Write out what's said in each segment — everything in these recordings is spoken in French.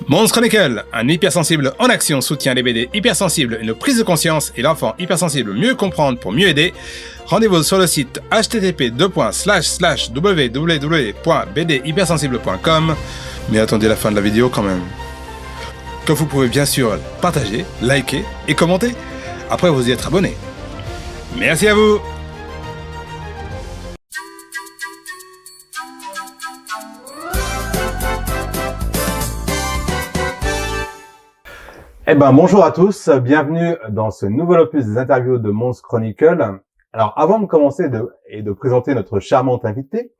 Monstre Chronicle, un hypersensible en action soutient les BD hypersensibles, une prise de conscience et l'enfant hypersensible mieux comprendre pour mieux aider. Rendez-vous sur le site http://www.bdhypersensible.com. Mais attendez la fin de la vidéo quand même. Que vous pouvez bien sûr partager, liker et commenter. Après vous y être abonné. Merci à vous. Bonjour à tous, bienvenue dans ce nouvel opus des interviews de Monstre Chronicle. Alors, avant de commencer et de présenter notre charmante invitée,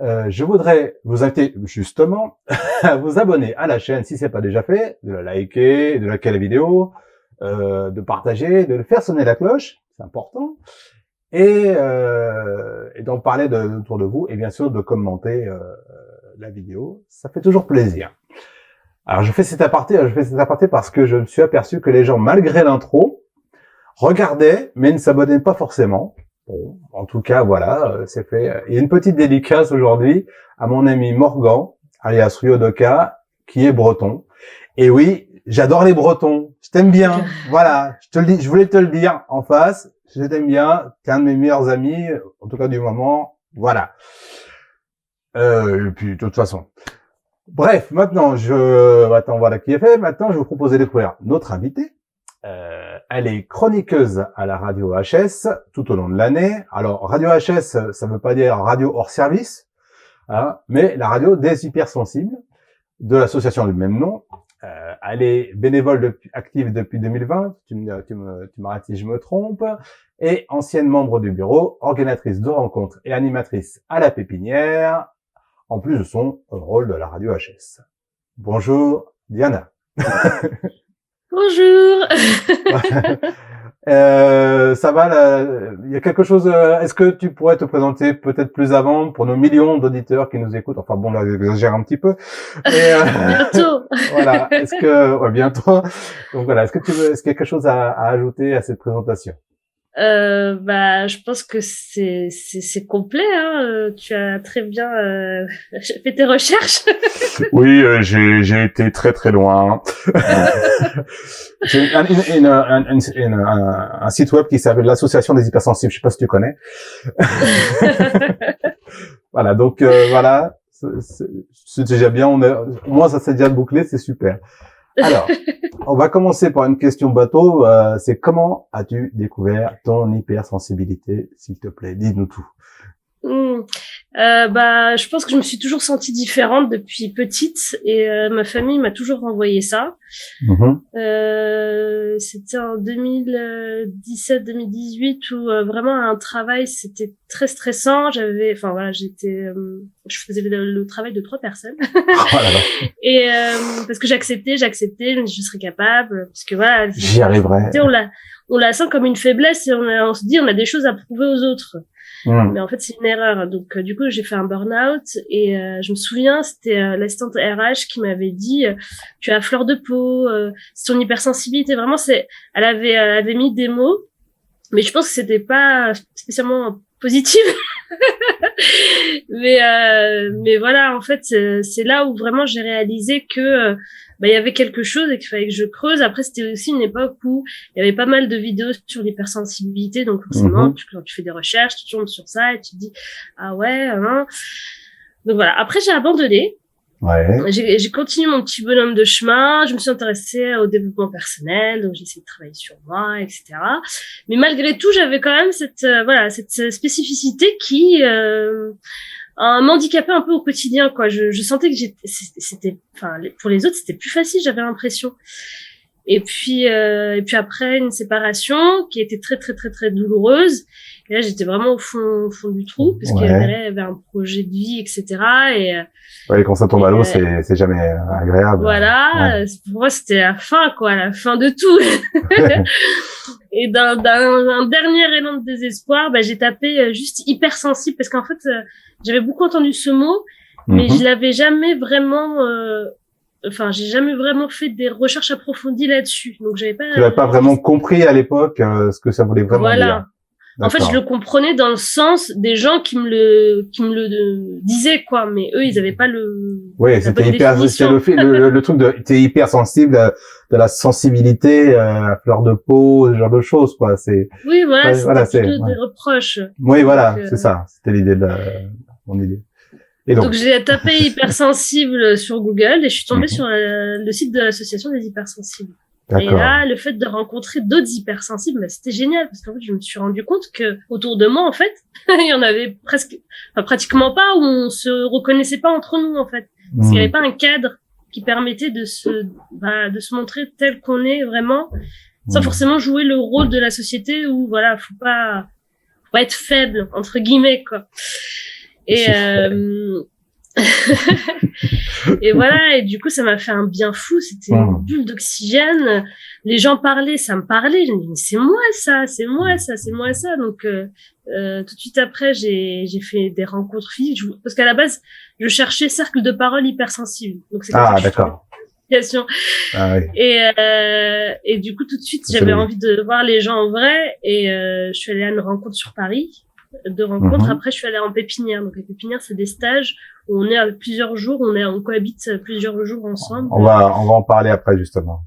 je voudrais vous inviter justement à vous abonner à la chaîne si ce n'est pas déjà fait, de la liker, de liker la vidéo, de partager, de faire sonner la cloche, c'est important, et d'en parler autour de vous, et bien sûr de commenter la vidéo, ça fait toujours plaisir. Alors je fais cet aparté parce que je me suis aperçu que les gens, malgré l'intro, regardaient mais ne s'abonnaient pas forcément. Bon, en tout cas, voilà, c'est fait. Il y a une petite dédicace aujourd'hui à mon ami Morgan, alias Ryodoka, qui est breton. Et oui, j'adore les Bretons. Je t'aime bien. Voilà, je te le dis, je voulais te le dire en face. Je t'aime bien. T'es un de mes meilleurs amis, en tout cas du moment. Voilà. Et puis de toute façon. Bref, maintenant, voilà qui est fait. Maintenant, je vais vous proposer de découvrir notre invitée. Elle est chroniqueuse à la radio HS tout au long de l'année. Alors, radio HS, ça ne veut pas dire radio hors service, hein, mais la radio des hypersensibles de l'association du même nom. Elle est bénévole active depuis 2020. Tu m'arrêtes si je me trompe. Et ancienne membre du bureau, organisatrice de rencontres et animatrice à la Pépinière, en plus de son rôle de la radio HS. Bonjour, Diana. Bonjour. Ça va, il y a quelque chose, est-ce que tu pourrais te présenter peut-être plus avant pour nos millions d'auditeurs qui nous écoutent? Enfin bon, là, j'exagère un petit peu. Bientôt. Voilà, bientôt. Donc voilà, est-ce qu'il y a quelque chose à ajouter à cette présentation? Je pense que c'est complet, hein. Tu as très bien fait tes recherches. Oui, j'ai été très très loin. J'ai un site web qui s'appelle l'Association des hypersensibles. Je sais pas si tu connais. Voilà, donc voilà, c'est déjà bien. Au moins ça s'est déjà bouclé, c'est super. Alors, on va commencer par une question bateau. C'est comment as-tu découvert ton hypersensibilité, s'il te plaît? Dis-nous tout. Je pense que je me suis toujours sentie différente depuis petite et ma famille m'a toujours renvoyé ça. C'était en 2017-2018 où vraiment un travail c'était très stressant. Je faisais le travail de 3 personnes. Et parce que j'acceptais, je serais capable parce que voilà, j'y arriverai. On la sent comme une faiblesse et on se dit on a des choses à prouver aux autres. Mais en fait, c'est une erreur. Donc, du coup, j'ai fait un burn-out et je me souviens, c'était l'assistante RH qui m'avait dit tu as fleur de peau, c'est ton hypersensibilité. Vraiment, elle avait mis des mots, mais je pense que c'était pas spécialement positif. mais voilà, en fait, c'est là où vraiment j'ai réalisé que il y avait quelque chose et qu'il fallait que je creuse. Après, c'était aussi une époque où il y avait pas mal de vidéos sur l'hypersensibilité. Donc, forcément, quand tu fais des recherches, tu tombes sur ça et tu te dis, ah ouais, hein. Donc voilà. Après, j'ai abandonné. Ouais. J'ai continué mon petit bonhomme de chemin. Je me suis intéressée au développement personnel. Donc, j'ai essayé de travailler sur moi, etc. Mais malgré tout, j'avais quand même cette spécificité qui, m'handicapait un peu au quotidien, quoi. Je sentais que pour les autres, c'était plus facile, j'avais l'impression. Et puis après une séparation qui était très, très, très, très douloureuse. Et là, j'étais vraiment au fond du trou, parce qu'il y avait un projet de vie, etc. Et quand ça tombe à l'eau, c'est jamais agréable. Voilà. Pour moi, c'était la fin, quoi, la fin de tout. Et d'un dernier élan de désespoir, j'ai tapé juste hypersensible parce qu'en fait, j'avais beaucoup entendu ce mot, mais je l'avais jamais vraiment, j'ai jamais vraiment fait des recherches approfondies là-dessus. Donc, j'avais pas. Tu n'avais pas vraiment compris à l'époque ce que ça voulait vraiment dire. En fait, je le comprenais dans le sens des gens qui me le disaient, quoi. Mais eux, ils avaient pas Oui, c'était le truc de, t'es hyper sensible, de la sensibilité, à fleur de peau, ce genre de choses, quoi. Oui, voilà, c'était plutôt des reproches. Oui, voilà, c'est ça. C'était l'idée mon idée. Et donc j'ai tapé hypersensible sur Google et je suis tombée sur le site de l'association des hypersensibles. Et là, le fait de rencontrer d'autres hypersensibles, c'était génial parce qu'en fait, je me suis rendu compte que autour de moi, en fait, il y en avait pratiquement pas, où on se reconnaissait pas entre nous, en fait. Parce qu'il n'y avait pas un cadre qui permettait de se montrer tel qu'on est vraiment, sans forcément jouer le rôle de la société où, voilà, faut pas être faible, entre guillemets, quoi. Et, et voilà, et du coup, ça m'a fait un bien fou. C'était une bulle d'oxygène. Les gens parlaient, ça me parlait. Je me dis, mais c'est moi ça, c'est moi ça, c'est moi ça. Donc, tout de suite après, j'ai fait des rencontres physiques. Parce qu'à la base, je cherchais cercle de parole hypersensible. Donc, c'est d'accord. Ah, oui. Et du coup, tout de suite, j'avais envie de voir les gens en vrai. Et je suis allée à une rencontre sur Paris. De rencontres. Après, je suis allée en pépinière. Donc, les pépinières, c'est des stages où on est à plusieurs jours, on cohabite plusieurs jours ensemble. On va en parler après, justement.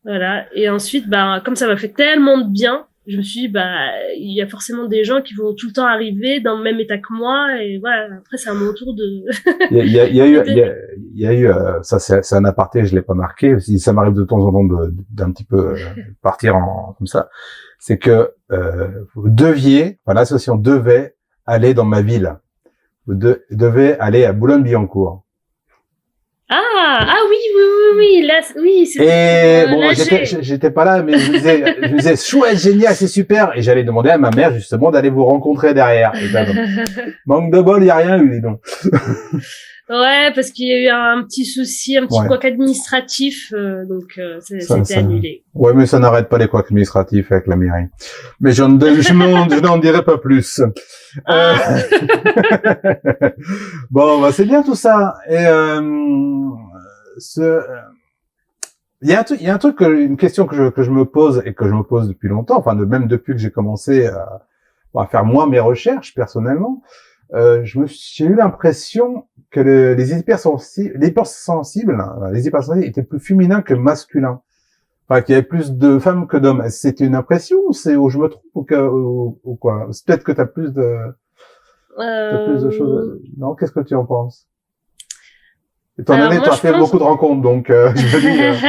Voilà. Et ensuite, comme ça m'a fait tellement de bien, je me suis dit, il y a forcément des gens qui vont tout le temps arriver dans le même état que moi. Et voilà. Après, c'est à mon tour de... il y a eu, ça, c'est un aparté, je l'ai pas marqué. Ça m'arrive de temps en temps d'un petit peu partir comme ça. C'est que l'association devait aller dans ma ville. Vous devez aller à Boulogne-Billancourt. Ah oui, là, oui. Et bon, j'étais pas là, mais je me disais, chouette, génial, c'est super. Et j'allais demander à ma mère justement d'aller vous rencontrer derrière. Et manque de bol, il y a rien eu, dis donc. Ouais, parce qu'il y a eu un petit souci, un petit couac administratif, donc c'était annulé. Ouais, mais ça n'arrête pas les couacs administratifs avec la mairie. Mais je n'en dirai pas plus. Bon, c'est bien tout ça. Et il y a un truc, une question que je me pose et que je me pose depuis longtemps, enfin même depuis que j'ai commencé à faire moi mes recherches personnellement. J'ai eu l'impression que les hypersensibles étaient plus féminins que masculins. Enfin, qu'il y avait plus de femmes que d'hommes. C'est une impression ou je me trompe ou quoi? C'est peut-être que t'as plus de choses. Non, qu'est-ce que tu en penses? Étant donné que tu as fait beaucoup de rencontres, donc je me dis.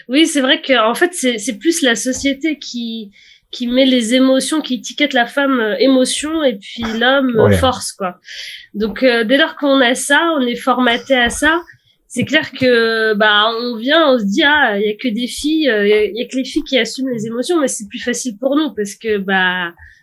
Oui, c'est vrai que en fait c'est plus la société qui met les émotions, qui étiquette la femme émotion et puis l'homme force, quoi. Donc dès lors qu'on a ça, on est formaté à ça. C'est clair que on se dit il y a que des filles, il y a que les filles qui assument les émotions, mais c'est plus facile pour nous parce que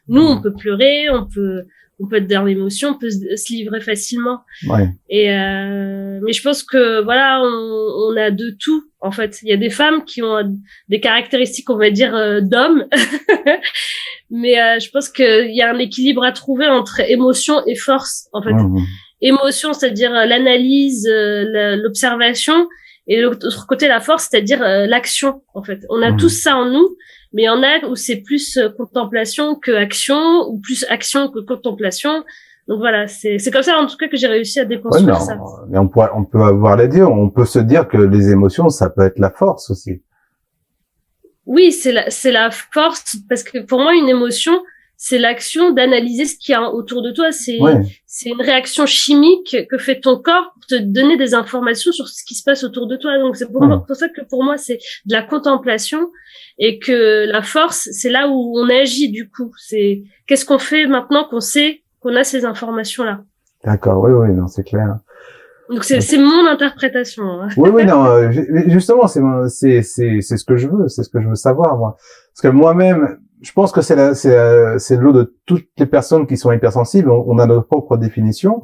nous on peut pleurer, on peut être dans l'émotion, on peut se livrer facilement. Ouais. Et mais je pense que voilà, on a de tout en fait. Il y a des femmes qui ont des caractéristiques, on va dire d'hommes, mais je pense qu'il y a un équilibre à trouver entre émotion et force en fait. Émotion, c'est-à-dire l'analyse, l'observation, et de l'autre côté la force, c'est-à-dire l'action en fait. On a tous ça en nous. Mais il y en a où c'est plus contemplation que action, ou plus action que contemplation. Donc voilà, c'est comme ça en tout cas que j'ai réussi à déconstruire ça. Mais on peut avoir les deux. On peut se dire que les émotions, ça peut être la force aussi. Oui, c'est la force, parce que pour moi une émotion, c'est l'action d'analyser ce qu'il y a autour de toi. C'est une réaction chimique que fait ton corps pour te donner des informations sur ce qui se passe autour de toi. Donc c'est pour ça que pour moi c'est de la contemplation, et que la force, c'est là où on agit du coup. C'est qu'est-ce qu'on fait maintenant qu'on sait qu'on a ces informations-là. D'accord, oui, non, c'est clair. Donc c'est mon interprétation. Hein. Oui, non, justement, c'est ce que je veux, c'est ce que je veux savoir moi. Parce que moi-même, je pense que c'est le lot de toutes les personnes qui sont hypersensibles. On a notre propre définition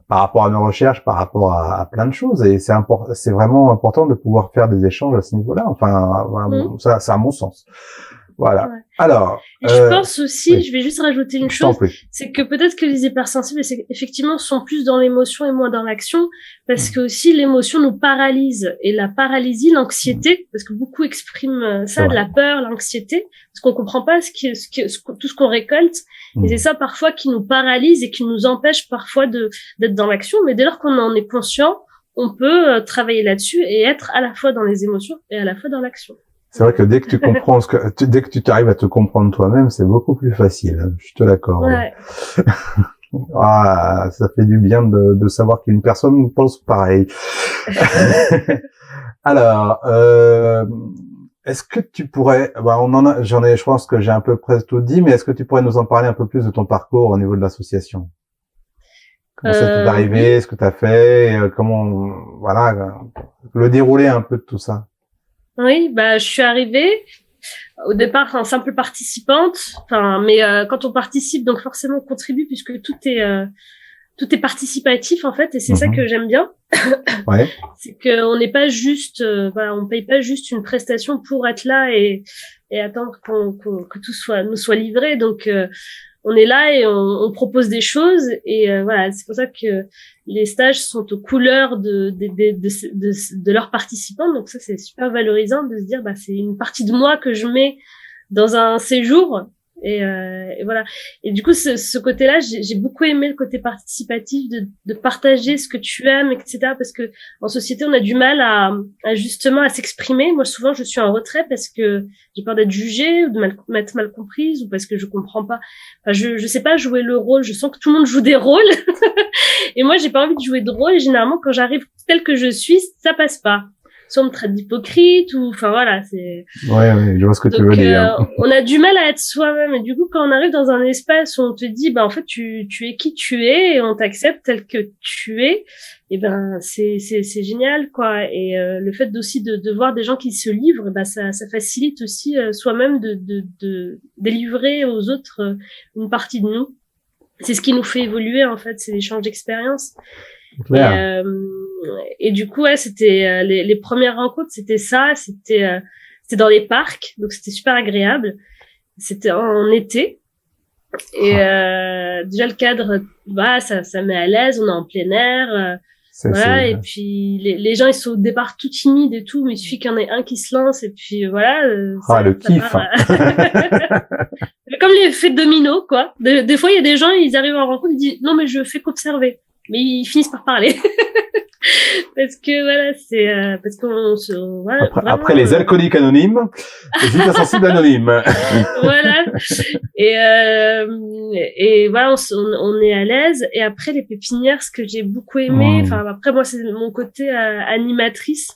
par rapport à nos recherches, par rapport à plein de choses, et c'est vraiment important de pouvoir faire des échanges à ce niveau-là. Enfin, ça, c'est à mon sens. Voilà. Ouais. Alors, et je pense aussi, oui. je vais juste rajouter une Je t'en chose, prie. c'est que peut-être que les hypersensibles, effectivement, sont plus dans l'émotion et moins dans l'action, parce que aussi l'émotion nous paralyse, et la paralysie, l'anxiété, parce que beaucoup expriment ça, de la peur, l'anxiété, parce qu'on comprend pas tout ce qu'on récolte, et c'est ça parfois qui nous paralyse et qui nous empêche parfois d'être dans l'action, mais dès lors qu'on en est conscient, on peut travailler là-dessus et être à la fois dans les émotions et à la fois dans l'action. C'est vrai que dès que tu comprends dès que tu t'arrives à te comprendre toi-même, c'est beaucoup plus facile. Hein, je te l'accorde. Ouais. Ah, ça fait du bien de savoir qu'une personne pense pareil. Alors, est-ce que tu pourrais, je pense que j'ai à peu près tout dit, mais est-ce que tu pourrais nous en parler un peu plus de ton parcours au niveau de l'association? Comment ça t'est arrivé, ce que tu as fait, le déroulé un peu de tout ça. Oui, je suis arrivée au départ en simple participante. Mais quand on participe, donc forcément on contribue puisque tout est participatif en fait, et c'est ça que j'aime bien. Ouais. C'est que on n'est pas juste, on paye pas juste une prestation pour être là et attendre que tout nous soit livré. Donc on est là et on propose des choses et c'est pour ça que les stages sont aux couleurs de leurs participants. Donc ça c'est super valorisant de se dire c'est une partie de moi que je mets dans un séjour et voilà. Et du coup ce côté-là, j'ai beaucoup aimé le côté participatif de partager ce que tu aimes, etc. Parce que en société on a du mal à justement à s'exprimer. Moi souvent je suis en retrait parce que j'ai peur d'être jugée ou m'être mal comprise ou parce que je comprends pas. Je sais pas jouer le rôle. Je sens que tout le monde joue des rôles et moi j'ai pas envie de jouer de rôle. Et généralement quand j'arrive telle que je suis, ça passe pas. Soit on me traite d'hypocrite ou c'est. Ouais, je vois ce que tu veux dire. On a du mal à être soi-même et du coup quand on arrive dans un espace où on te dit en fait tu es qui tu es et on t'accepte tel que tu es, et c'est génial quoi. Et le fait aussi de voir des gens qui se livrent, ça facilite aussi soi-même de délivrer aux autres une partie de nous. C'est ce qui nous fait évoluer en fait, c'est l'échange d'expériences. Et du coup c'était les premières rencontres, c'était ça, c'était dans les parcs, donc c'était super agréable. C'était en été et déjà le cadre ça met à l'aise, on est en plein air, et puis les gens ils sont au départ tout timides et tout, mais il suffit qu'il y en ait un qui se lance et puis le kiff. Comme l'effet domino quoi. Des fois il y a des gens, ils arrivent en rencontre, ils disent non mais je fais qu'observer. Mais ils finissent par parler. Parce que c'est parce qu'on se après les alcooliques anonymes, les hypersensibles anonymes. Voilà. Et voilà, on est à l'aise. Et après les pépinières, ce que j'ai beaucoup aimé, après moi c'est mon côté animatrice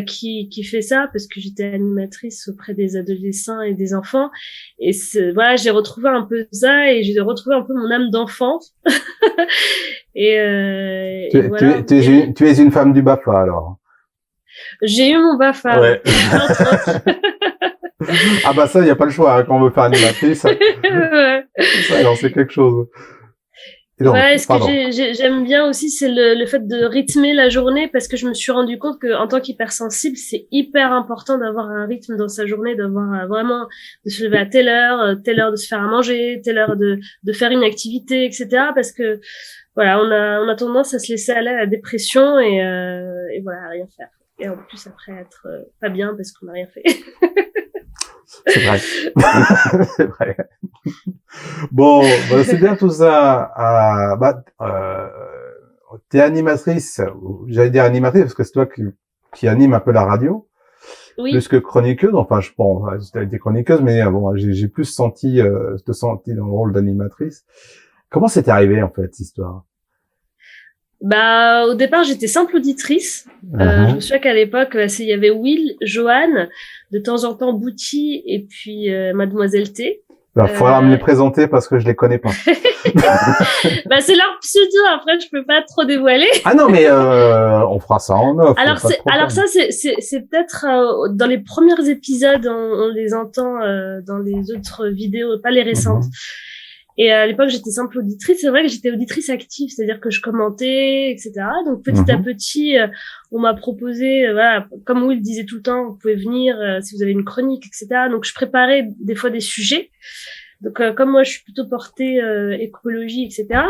qui fait ça, parce que j'étais animatrice auprès des adolescents et des enfants. Et j'ai retrouvé un peu ça et j'ai retrouvé un peu mon âme d'enfant. Et tu es une femme du BAFA alors. J'ai eu mon BAFA. Ouais. Ah ça, il y a pas le choix quand on veut faire animatrice. Ouais. Ça, alors c'est quelque chose. Et donc, ce que j'aime bien aussi, c'est le fait de rythmer la journée, parce que je me suis rendu compte que en tant qu'hypersensible, c'est hyper important d'avoir un rythme dans sa journée, d'avoir vraiment de se lever à telle heure de se faire à manger, telle heure de faire une activité, etc. Parce que on a tendance à se laisser aller à la dépression et à rien faire. Et en plus après être pas bien parce qu'on n'a rien fait. C'est vrai. C'est vrai. Bon, c'est bien tout ça. T'es animatrice, j'allais dire animatrice parce que c'est toi qui anime un peu la radio. Oui. Plus que chroniqueuse. Enfin, je pense, t'as été chroniqueuse, mais j'ai plus senti dans le rôle d'animatrice. Comment c'est arrivé, en fait, cette histoire? Au départ, j'étais simple auditrice. Je me souviens qu'à l'époque, il y avait Will, Joanne, de temps en temps Bouty, et puis Mademoiselle T. Faudra me les présenter parce que je les connais pas. C'est leur pseudo, après je peux pas trop dévoiler. Ah non, mais on fera ça en off. Alors ça c'est peut-être dans les premiers épisodes, on les entend dans les autres vidéos, pas les récentes. Et à l'époque, j'étais simple auditrice. C'est vrai que j'étais auditrice active, c'est-à-dire que je commentais, etc. Donc petit à petit, on m'a proposé, voilà, comme Will disait tout le temps, vous pouvez venir si vous avez une chronique, etc. Donc je préparais des fois des sujets. Donc comme moi, je suis plutôt portée écologie, etc.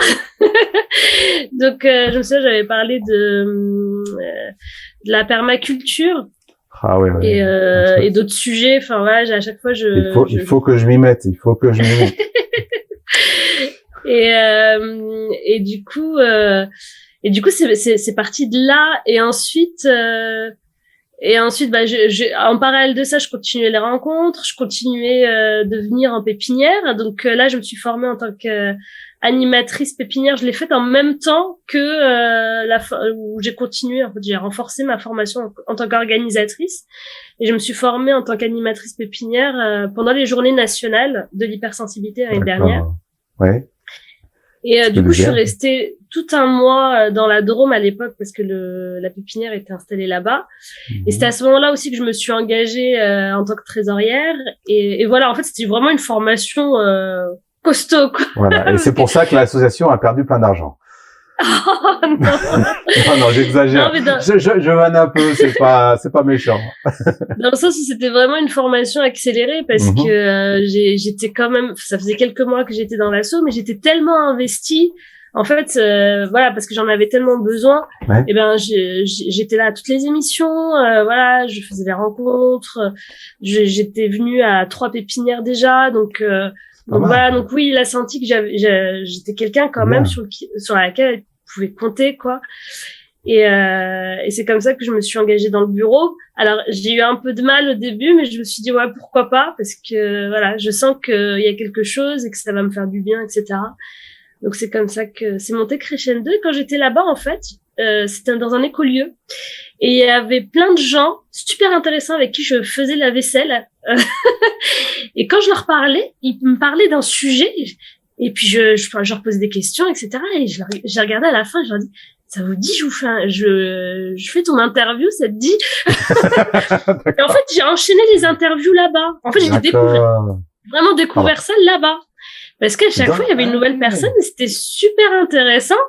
Donc je me souviens, j'avais parlé de la permaculture. Ah ouais. Et d'autres sujets. Enfin voilà, à chaque fois, il faut que je m'y mette. Et du coup c'est parti de là. Et ensuite bah en parallèle de ça, je continuais les rencontres, je continuais de venir en pépinière. Donc là, je me suis formée en tant que animatrice pépinière. Je l'ai faite en même temps que où j'ai continué. En fait, j'ai renforcé ma formation en tant qu'organisatrice et je me suis formée en tant qu'animatrice pépinière pendant les journées nationales de l'hypersensibilité l'année dernière. Ouais. Et du coup, je suis restée tout un mois dans la Drôme à l'époque parce que la pépinière était installée là-bas. Et c'était à ce moment-là aussi que je me suis engagée en tant que trésorière. Et voilà, en fait, c'était vraiment une formation costaud, quoi. Voilà. Et c'est pour ça que l'association a perdu plein d'argent. Oh non. non, j'exagère. Je vanne un peu, c'est pas méchant. Dans le sens où c'était vraiment une formation accélérée parce que j'étais quand même, ça faisait quelques mois que j'étais dans l'asso, mais j'étais tellement investie. En fait, voilà, parce que j'en avais tellement besoin. Ouais. Et ben, j'étais là à toutes les émissions. Voilà, je faisais des rencontres. J'étais venue à 3 pépinières déjà, donc voilà. Donc oui, il a senti que j'étais quelqu'un quand même sur laquelle pouvait compter, quoi. Et c'est comme ça que je me suis engagée dans le bureau. Alors j'ai eu un peu de mal au début, mais je me suis dit ouais, pourquoi pas, parce que voilà, je sens qu'il y a quelque chose et que ça va me faire du bien, etc. Donc c'est comme ça que c'est monté crescendo. Et quand j'étais là-bas, en fait, c'était dans un écolieu et il y avait plein de gens super intéressants avec qui je faisais la vaisselle. Et quand je leur parlais, ils me parlaient d'un sujet. Et puis je leur posais des questions, etc. Et je regardais à la fin, je leur dis, ça vous dit, je fais ton interview, ça te dit? Et en fait, j'ai enchaîné les interviews là-bas. En fait, j'ai vraiment découvert ça là-bas. Parce qu'à chaque fois, il y avait une nouvelle personne et c'était super intéressant.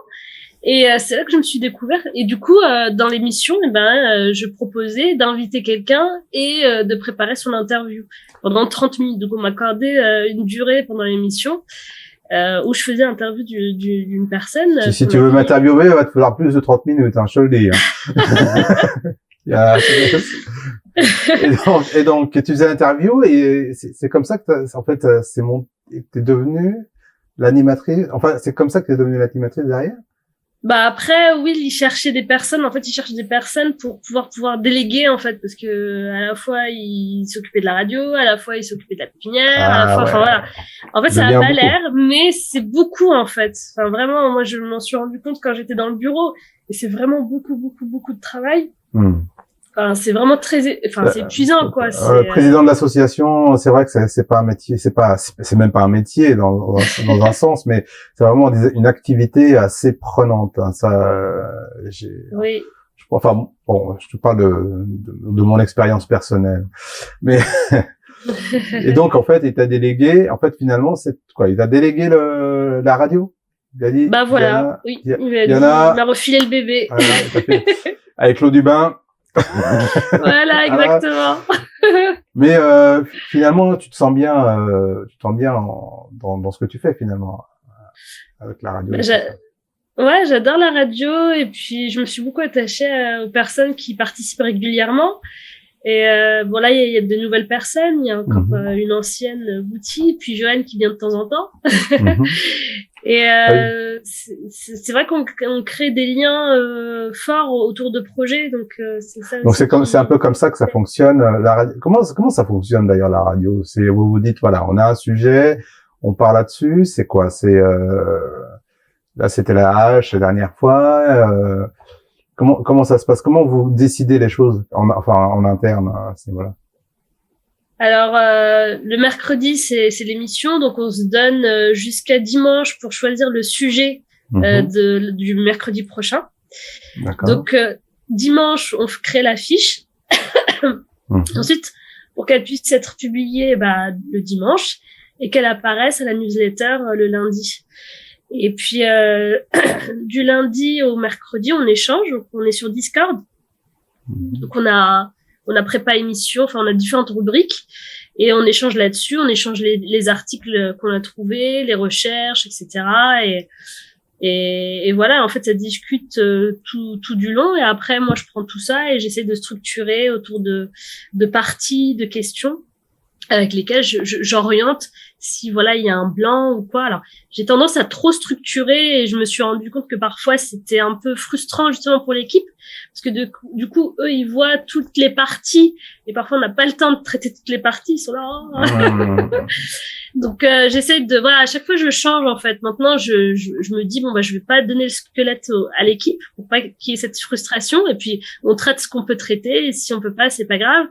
Et c'est là que je me suis découverte. Et du coup, dans l'émission, je proposais d'inviter quelqu'un et de préparer son interview pendant 30 minutes. Donc, on m'accordait une durée pendant l'émission où je faisais l'interview d'une personne. Si tu veux m'interviewer, il va te falloir plus de 30 minutes, hein, je te le dis. Hein. Et donc, tu faisais l'interview et c'est comme ça que t'es devenue l'animatrice. Enfin, c'est comme ça que t'es devenue l'animatrice derrière? Bah après, oui, il cherchait des personnes. En fait, il cherchait des personnes pour pouvoir déléguer, en fait, parce que à la fois il s'occupait de la radio, à la fois il s'occupait de la pépinière, à la fois, enfin voilà. En fait, ça n'a pas l'air, mais c'est beaucoup, en fait. Enfin vraiment, moi, je m'en suis rendu compte quand j'étais dans le bureau, et c'est vraiment beaucoup de travail. Enfin, c'est vraiment c'est épuisant, quoi. Le président de l'association, c'est vrai que c'est pas un métier, c'est même pas un métier dans un sens, mais c'est vraiment une activité assez prenante. Hein. Oui. Enfin, bon, je te parle de mon expérience personnelle, mais et donc en fait, il t'a délégué. En fait, finalement, c'est quoi? Il t'a délégué la radio. Il a dit. Bah voilà. Oui. Il m'a refilé le bébé. Voilà, avec l'eau du bain. Voilà, exactement. Mais finalement, tu te sens bien dans ce que tu fais finalement avec la radio. Ouais, j'adore la radio et puis je me suis beaucoup attachée aux personnes qui participent régulièrement. Et bon là, il y a de nouvelles personnes. Il y a encore une ancienne Bouti, puis Joanne qui vient de temps en temps. Et c'est vrai qu'on crée des liens forts autour de projets, donc c'est ça. Donc c'est un peu comme ça que ça fonctionne. La radio. Comment ça fonctionne d'ailleurs la radio? C'est vous dites voilà, on a un sujet, on parle là-dessus. C'est quoi? C'est là c'était la hache la dernière fois. Comment ça se passe? Comment vous décidez les choses en interne à ce niveau-là? Alors, le mercredi, c'est l'émission, donc on se donne jusqu'à dimanche pour choisir le sujet du mercredi prochain. D'accord. Donc, dimanche, on crée l'affiche. Ensuite, pour qu'elle puisse être publiée le dimanche. et qu'elle apparaisse à la newsletter le lundi. Et puis du lundi au mercredi, on échange. Donc on est sur Discord. Donc on a prépa émission, enfin on a différentes rubriques et on échange là-dessus. On échange les articles qu'on a trouvés, les recherches, etc. Et voilà, en fait, ça discute tout du long. Et après, moi, je prends tout ça et j'essaie de structurer autour de parties, de questions avec lesquelles j'oriente si voilà il y a un blanc ou quoi. Alors j'ai tendance à trop structurer et je me suis rendu compte que parfois c'était un peu frustrant justement pour l'équipe parce que du coup eux ils voient toutes les parties et parfois on n'a pas le temps de traiter toutes les parties, ils sont là. Donc j'essaie de voilà, à chaque fois je change en fait. Maintenant je me dis bon bah je vais pas donner le squelette à l'équipe pour pas qu'il y ait cette frustration et puis on traite ce qu'on peut traiter et si on peut pas c'est pas grave.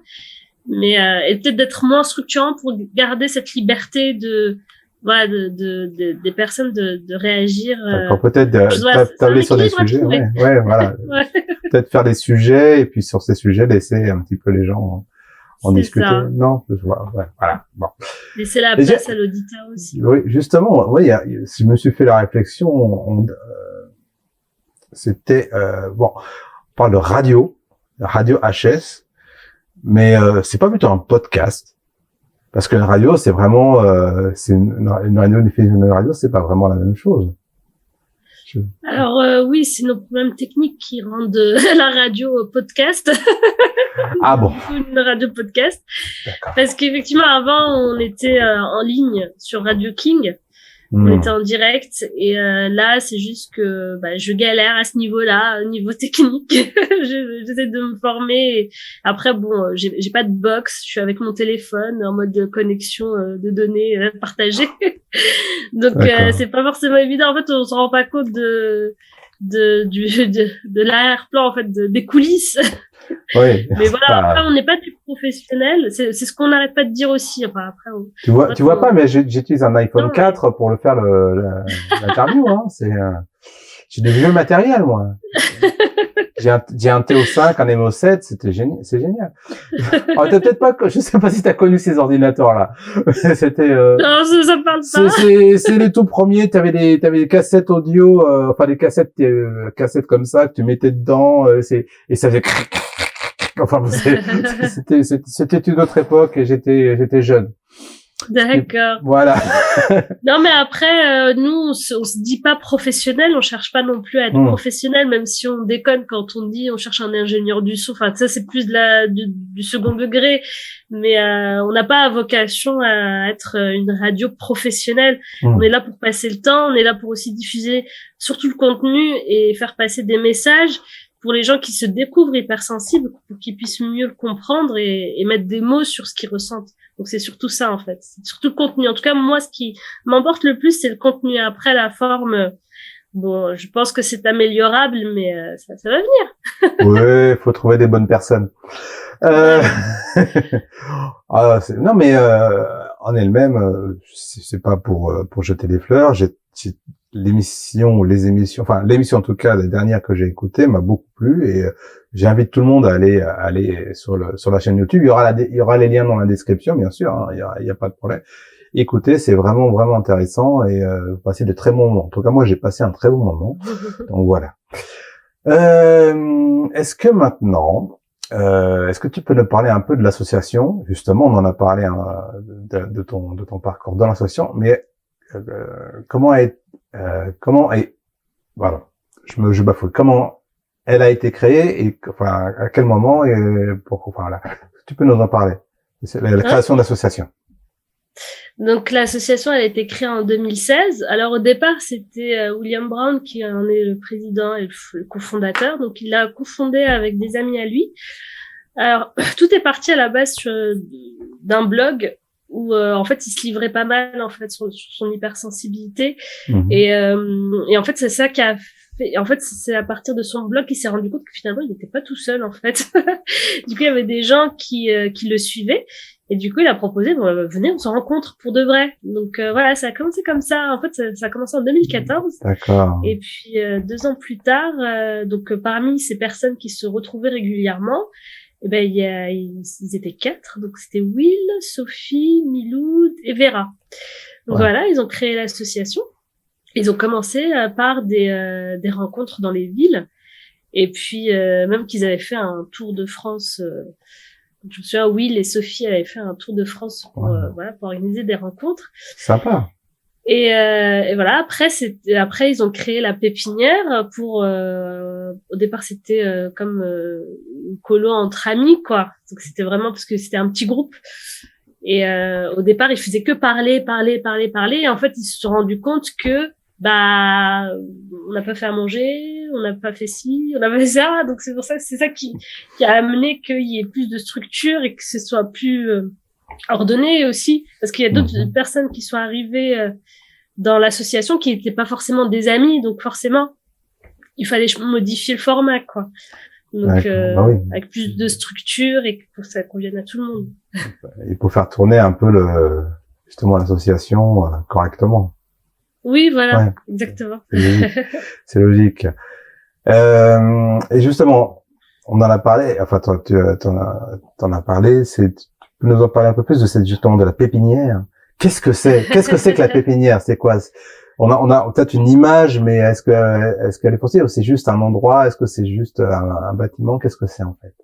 Mais et peut-être d'être moins structurant pour garder cette liberté de voilà des personnes de réagir. Peut-être tabler sur des sujets, ouais, voilà. Ouais. Peut-être faire des sujets et puis sur ces sujets laisser un petit peu les gens en discuter. Ça. Non, je vois. Ouais, voilà. Bon. Laisser la place à l'auditeur aussi. Oui, justement. Oui, si je me suis fait la réflexion, c'était bon. On parle de radio HS. Mais c'est pas plutôt un podcast parce que la radio c'est vraiment c'est une radio, une diffusion de radio, c'est pas vraiment la même chose. Alors oui, c'est nos problèmes techniques qui rendent la radio podcast. Ah bon. Une radio podcast. D'accord. Parce qu'effectivement avant on était en ligne sur Radio King. On était en direct et là c'est juste que je galère à ce niveau-là, au niveau technique. J'essaie de me former. Et après bon, j'ai pas de box, je suis avec mon téléphone en mode de connexion de données partagées. Donc c'est pas forcément évident. En fait, on se rend pas compte de l'arrière-plan en fait, des coulisses. Oui. Mais voilà, après on n'est pas des professionnels, c'est ce qu'on n'arrête pas de dire aussi. Enfin après tu vois pas, mais j'utilise un iPhone 4 pour le faire l'interview, hein. J'ai du vieux matériel moi. J'ai un TO5, un MO7, c'est génial. Alors, t'as peut-être pas, je sais pas si t'as connu ces ordinateurs là. C'était non, ça me parle pas. C'est les tout premiers, t'avais des cassettes audio, enfin des cassettes comme ça que tu mettais dedans, et ça faisait enfin c'était une autre époque et j'étais jeune. D'accord. Voilà. Non, mais après, nous, on se dit pas professionnel, on cherche pas non plus à être professionnel, même si on déconne quand on dit on cherche un ingénieur du son. Enfin, ça, c'est plus du second degré. Mais on n'a pas vocation à être une radio professionnelle. On est là pour passer le temps, on est là pour aussi diffuser surtout le contenu et faire passer des messages pour les gens qui se découvrent hypersensibles, pour qu'ils puissent mieux le comprendre et mettre des mots sur ce qu'ils ressentent. Donc c'est surtout ça en fait, c'est surtout le contenu. En tout cas moi, ce qui m'emporte le plus, c'est le contenu. Après la forme, bon, je pense que c'est améliorable, mais ça va venir. Ouais, faut trouver des bonnes personnes. Non mais en elle-même, c'est pas pour jeter des fleurs. L'émission en tout cas, la dernière que j'ai écoutée m'a beaucoup plu et j'invite tout le monde à aller sur la chaîne YouTube. Il y aura les liens dans la description, bien sûr, hein, il y a pas de problème. Écoutez, c'est vraiment, vraiment intéressant et vous passez de très bons moments. En tout cas, moi, j'ai passé un très bon moment. Donc voilà. Est-ce que maintenant, est-ce que tu peux nous parler un peu de l'association? Justement, on en a parlé de ton parcours dans l'association, mais comment voilà, je bafouille. Comment elle a été créée et enfin à quel moment et pourquoi? Enfin là, tu peux nous en parler. C'est la création de l'association. Donc l'association elle a été créée en 2016. Alors au départ c'était William Brown qui en est le président et le cofondateur. Donc il l'a cofondé avec des amis à lui. Alors tout est parti à la base d'un blog où en fait il se livrait pas mal en fait sur son hypersensibilité et en fait c'est ça qui a fait, en fait c'est à partir de son blog qu'il s'est rendu compte que finalement il n'était pas tout seul en fait. Du coup il y avait des gens qui le suivaient et du coup il a proposé bon, venez on se rencontre pour de vrai. Donc voilà, ça a commencé comme ça en fait, ça a commencé en 2014. D'accord. Et puis 2 ans plus tard donc parmi ces personnes qui se retrouvaient régulièrement, Et ben ils étaient 4, donc c'était Will, Sophie, Miloud et Vera. Donc voilà, ils ont créé l'association. Ils ont commencé par des rencontres dans les villes, et puis même qu'ils avaient fait un tour de France. Je me souviens, Will et Sophie avaient fait un tour de France pour pour organiser des rencontres. Sympa. Et voilà, après ils ont créé la pépinière pour au départ c'était comme une colo entre amis quoi. Donc c'était vraiment parce que c'était un petit groupe. Et au départ, ils faisaient que parler. Et en fait, ils se sont rendus compte que on n'a pas fait à manger, on n'a pas fait ci, on n'a pas fait ça. Donc c'est pour ça que c'est ça qui a amené qu'il y ait plus de structure et que ce soit plus ordonné aussi, parce qu'il y a d'autres personnes qui sont arrivées dans l'association qui n'étaient pas forcément des amis, donc forcément il fallait modifier le format quoi. Donc avec plus de structure et que ça convienne à tout le monde. Il faut faire tourner un peu justement l'association correctement. Oui, voilà, exactement. C'est logique. Et justement, on en a parlé, enfin, toi, t'en as parlé, tu peux nous en parler un peu plus justement de la pépinière. Qu'est-ce que c'est que la pépinière? C'est quoi? On a peut-être une image, mais est-ce qu'elle est possible? C'est juste un endroit? Est-ce que c'est juste un bâtiment? Qu'est-ce que c'est, en fait?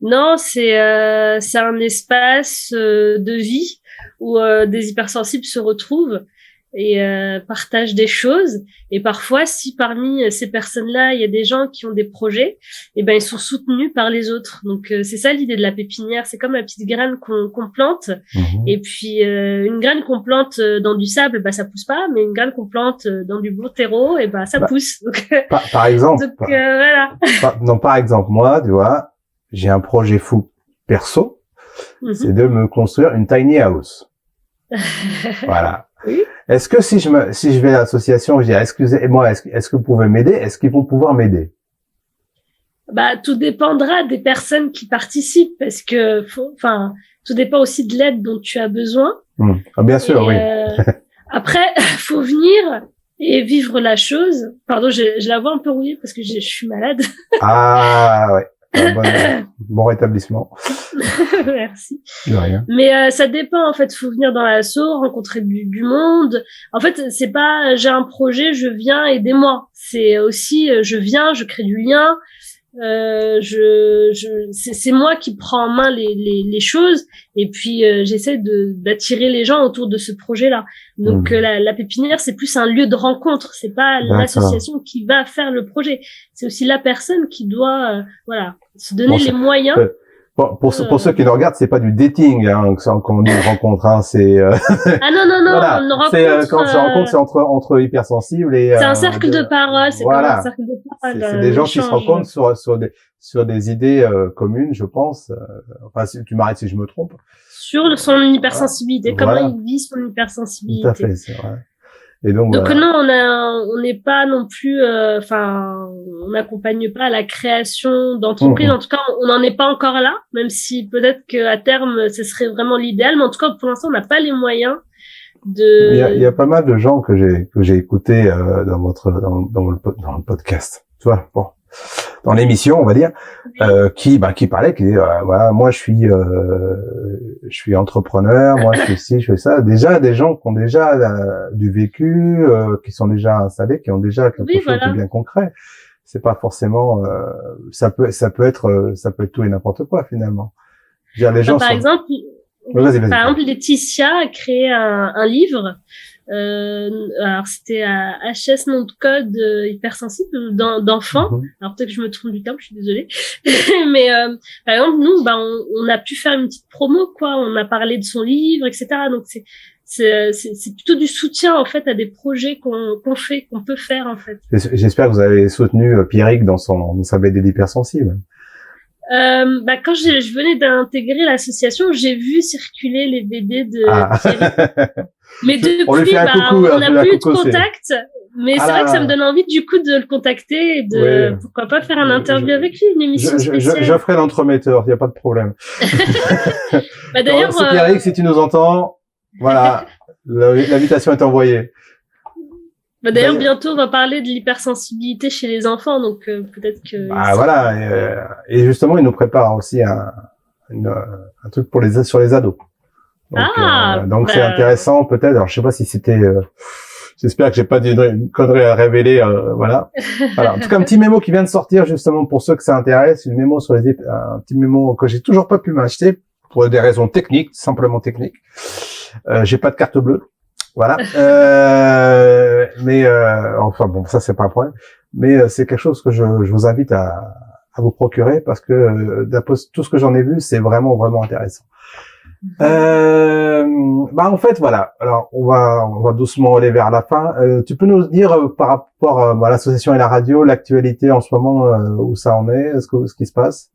Non, c'est un espace de vie où des hypersensibles se retrouvent et partagent des choses. Et parfois, si parmi ces personnes-là, il y a des gens qui ont des projets, et ben ils sont soutenus par les autres. Donc c'est ça l'idée de la pépinière. C'est comme la petite graine qu'on plante. Et puis une graine qu'on plante dans du sable, ça pousse pas. Mais une graine qu'on plante dans du bon terreau, et ça pousse. Donc, par exemple. Donc voilà. Par exemple, moi, tu vois, j'ai un projet fou perso, c'est de me construire une tiny house. Voilà. Oui. Est-ce que si je vais à l'association, je dis excusez-moi, est-ce que vous pouvez m'aider? Est-ce qu'ils vont pouvoir m'aider? Tout dépendra des personnes qui participent, parce que tout dépend aussi de l'aide dont tu as besoin. Ah, bien sûr, oui. Après, faut venir et vivre la chose. Pardon, je la vois un peu rouillée parce que je suis malade. Ah ouais. Bon rétablissement. Merci. De rien. Mais ça dépend en fait, faut venir dans l'asso, rencontrer du monde. En fait, c'est pas j'ai un projet, je viens, aidez-moi. C'est aussi je viens, je crée du lien. C'est moi qui prends en main les choses et puis j'essaie d'attirer les gens autour de ce projet-là. Donc la pépinière, c'est plus un lieu de rencontre, c'est pas l'association qui va faire le projet. C'est aussi la personne qui doit se donner les moyens. Pour ceux qui nous regardent, c'est pas du dating quand on dit une rencontre, c'est Ah non voilà. Une rencontre, quand on se rencontre, c'est entre hypersensibles et c'est un cercle de parole, c'est comme un cercle de parole. C'est des gens qui se rencontrent sur des idées communes, je pense. Enfin, tu m'arrêtes si je me trompe. Sur son hypersensibilité, comment il vit son hypersensibilité. Tout à fait, c'est vrai. Et donc non, on n'est pas non plus, on n'accompagne pas la création d'entreprises. En tout cas, on n'en est pas encore là, même si peut-être qu'à terme, ce serait vraiment l'idéal. Mais en tout cas, pour l'instant, on n'a pas les moyens de. Il y a pas mal de gens que j'ai écoutés dans le podcast. Tu vois, bon, dans l'émission, on va dire, qui parlaient, qui disaient, voilà, moi je suis entrepreneur, moi je fais ci, je fais ça. Déjà des gens qui ont déjà du vécu, qui sont déjà installés, qui ont déjà quelque chose de bien concret. C'est pas forcément, ça peut être tout et n'importe quoi finalement. Je veux dire, les gens par exemple, vas-y. Par exemple, Laetitia a créé un livre. Alors c'était à HS nom de code hypersensible d'enfants. Alors peut-être que je me trompe du terme, je suis désolée. Mais par exemple nous, on a pu faire une petite promo quoi. On a parlé de son livre, etc. Donc c'est plutôt du soutien en fait à des projets qu'on peut faire en fait. J'espère que vous avez soutenu Pierrick dans sa BD d'hypersensible. Quand je venais d'intégrer l'association, j'ai vu circuler les BD de Pierrick. Mais depuis, on n'a plus eu de contact. Mais c'est vrai que ça me donne envie du coup de le contacter et de pourquoi pas faire un interview avec lui, une émission spéciale. Je ferai l'entremetteur, il n'y a pas de problème. D'ailleurs, Pierrick, si tu nous entends, voilà, l'invitation est envoyée. D'ailleurs, bientôt, on va parler de l'hypersensibilité chez les enfants, donc peut-être que... Voilà, et justement, il nous prépare aussi un truc sur les ados. Donc c'est intéressant peut-être. Alors je sais pas si c'était. J'espère que j'ai pas une connerie à révéler. Voilà. Alors, en tout cas, un petit mémo qui vient de sortir justement pour ceux que ça intéresse. Une mémo sur un petit mémo que j'ai toujours pas pu m'acheter pour des raisons techniques, simplement techniques. J'ai pas de carte bleue. Voilà. Enfin bon, ça c'est pas un problème. Mais c'est quelque chose que je vous invite à vous procurer parce que d'après tout ce que j'en ai vu, c'est vraiment vraiment intéressant. En fait voilà. Alors on va doucement aller vers la fin. Tu peux nous dire par rapport à l'association et la radio, l'actualité en ce moment, où ça en est, ce qui se passe?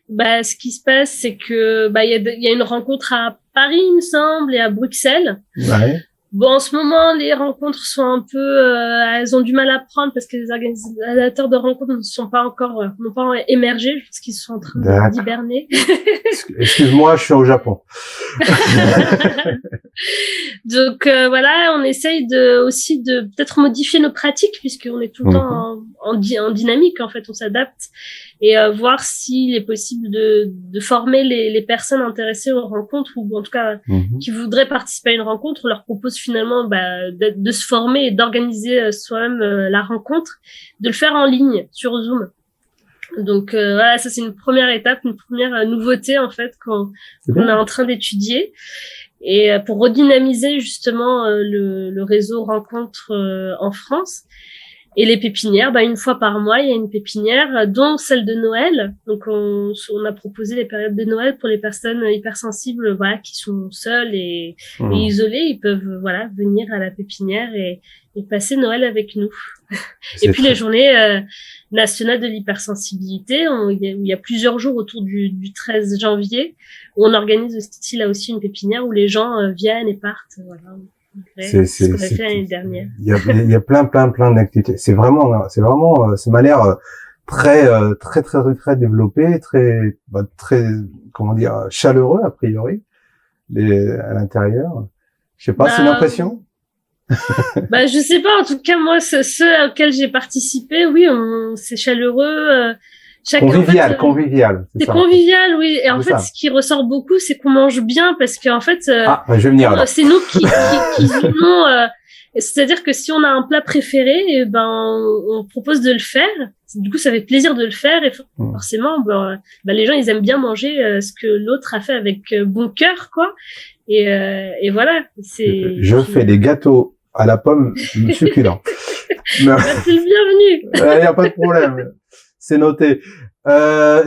Ce qui se passe, c'est que il y a une rencontre à Paris, il me semble, et à Bruxelles. Ouais. Bon, en ce moment, les rencontres sont un peu, elles ont du mal à prendre parce que les organisateurs de rencontres n'ont pas émergé, parce qu'ils sont en train d'hiberner. Excuse-moi, je suis au Japon. Donc voilà, on essaye aussi de peut-être modifier nos pratiques puisqu'on est tout le temps en dynamique, en fait, on s'adapte et voir s'il est possible de former les personnes intéressées aux rencontres ou en tout cas qui voudraient participer à une rencontre. On leur propose finalement de se former et d'organiser soi-même la rencontre, de le faire en ligne sur Zoom. Donc voilà, ça c'est une première étape, une première nouveauté en fait qu'on est en train d'étudier. Et pour redynamiser justement le réseau rencontre en France. Et les pépinières, une fois par mois, il y a une pépinière, dont celle de Noël. Donc on a proposé les périodes de Noël pour les personnes hypersensibles, qui sont seules et isolées. Ils peuvent venir à la pépinière et passer Noël avec nous. Et puis les journées nationales de l'hypersensibilité, où il y a plusieurs jours autour du 13 janvier, où on organise aussi là aussi une pépinière où les gens viennent et partent. Voilà. C'est ce qu'on a fait l'année dernière. Il y a plein d'activités. C'est ça m'a l'air très développé, très comment dire, chaleureux a priori à l'intérieur. Je sais pas, c'est une impression. Je sais pas, en tout cas moi ceux auxquels j'ai participé, oui, c'est chaleureux. Convivial. C'est convivial, oui. Et en fait, ce qui ressort beaucoup, c'est qu'on mange bien parce qu'en fait, je vais venir alors. C'est nous qui c'est-à-dire que si on a un plat préféré, on propose de le faire. Du coup, ça fait plaisir de le faire et forcément, les gens, ils aiment bien manger ce que l'autre a fait avec bon cœur, quoi. Et voilà. Je fais des gâteaux à la pomme succulents. C'est le bienvenu. Il y a pas de problème. C'est noté.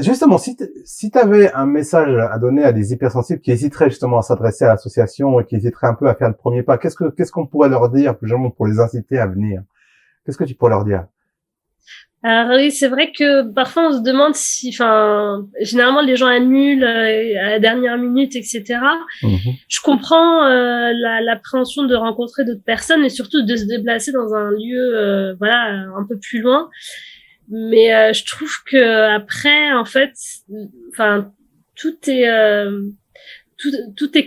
Justement, si tu avais un message à donner à des hypersensibles qui hésiteraient justement à s'adresser à l'association et qui hésiteraient un peu à faire le premier pas, qu'est-ce qu'on pourrait leur dire, plus généralement pour les inciter à venir? Qu'est-ce que tu pourrais leur dire? Alors oui, c'est vrai que parfois on se demande généralement les gens annulent à la dernière minute, etc. Je comprends l'appréhension de rencontrer d'autres personnes et surtout de se déplacer dans un lieu, un peu plus loin. Mais je trouve que après, en fait, tout est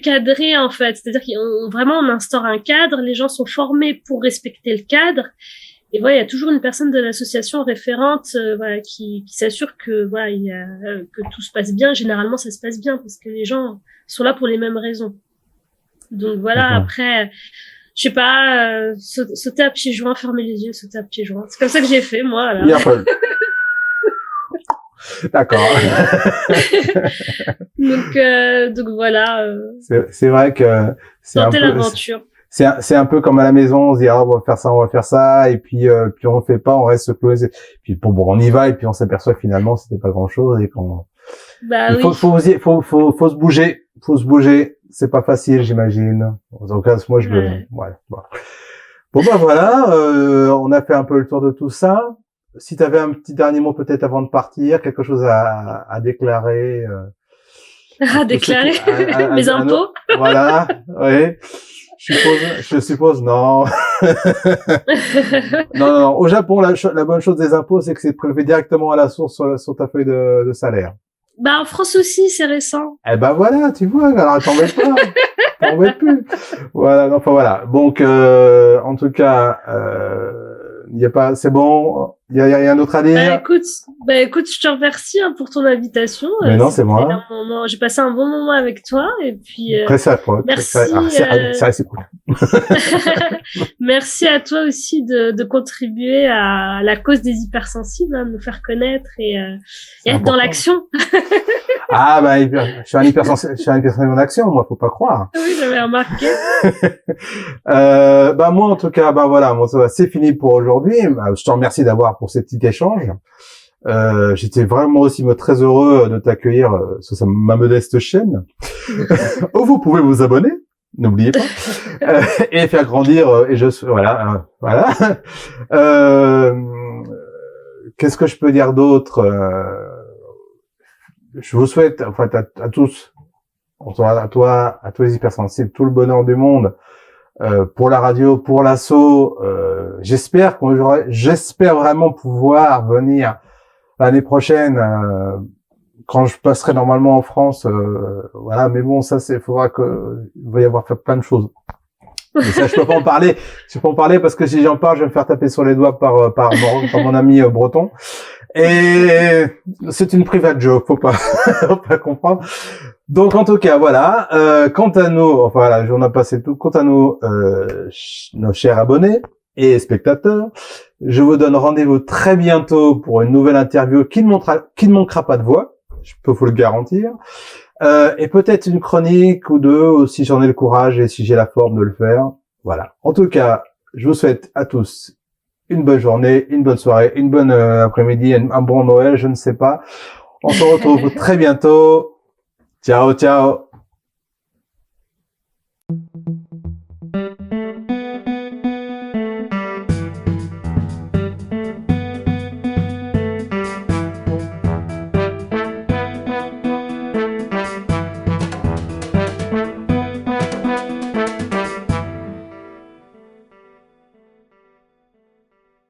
cadré en fait. C'est-à-dire on instaure un cadre, les gens sont formés pour respecter le cadre. Et il y a toujours une personne de l'association référente, qui s'assure que que tout se passe bien. Généralement, ça se passe bien parce que les gens sont là pour les mêmes raisons. Donc après. Je sais pas, sauter à pieds joints, fermer les yeux, sauter à pieds joints. C'est comme ça que j'ai fait, moi, là. D'accord. donc voilà. C'est vrai que c'est un peu l'aventure. C'est un peu comme à la maison, on se dit on va faire ça, et puis on le fait pas, on reste closé. Puis on y va et puis on s'aperçoit que finalement c'était pas grand chose et qu'on. Faut se bouger. C'est pas facile, j'imagine. En tout cas, moi, on a fait un peu le tour de tout ça. Si tu avais un petit dernier mot peut-être avant de partir, quelque chose à déclarer. Déclarer mes impôts. Voilà, oui. Je suppose, non. non. Au Japon, la bonne chose des impôts, c'est que c'est prélevé directement à la source sur ta feuille de salaire. En France aussi, c'est récent. Voilà, tu vois, alors t'embête pas. T'en veux plus. Voilà, enfin voilà. Donc, en tout cas, il y a pas, c'est bon. Il y a rien d'autre à dire. Écoute, je te remercie pour ton invitation. Mais non, c'est moi. J'ai passé un bon moment avec toi et puis. Très sympa. Merci. C'est cool. Merci à toi aussi de contribuer à la cause des hypersensibles, de nous faire connaître et être dans l'action. Ah je suis un hypersensible en action, moi, faut pas croire. Oui, j'avais remarqué. Moi en tout cas, voilà, c'est fini pour aujourd'hui. Je te remercie pour ce petit échange. J'étais vraiment aussi très heureux de t'accueillir sur ma modeste chaîne. Vous pouvez vous abonner, n'oubliez pas, et faire grandir. Voilà. Qu'est-ce que je peux dire d'autre? Je vous souhaite, à tous, à toi, à tous les hypersensibles, tout le bonheur du monde. Pour la radio, pour l'assaut, j'espère vraiment pouvoir venir l'année prochaine, quand je passerai normalement en France, voilà. Mais bon, ça, il va y avoir fait plein de choses. Mais ça, je peux pas en parler. Je peux pas en parler parce que si j'en parle, je vais me faire taper sur les doigts par mon ami breton. Et c'est une private joke, faut pas comprendre. Donc en tout cas, voilà. Quant à nous, on a passé tout. Quant à nous, nos chers abonnés et spectateurs, je vous donne rendez-vous très bientôt pour une nouvelle interview qui ne manquera pas de voix. Je peux vous le garantir. Et peut-être une chronique ou deux, si j'en ai le courage et si j'ai la forme de le faire. Voilà. En tout cas, je vous souhaite à tous une bonne journée, une bonne soirée, une bonne après-midi, un bon Noël, je ne sais pas. On se retrouve très bientôt. Ciao, ciao.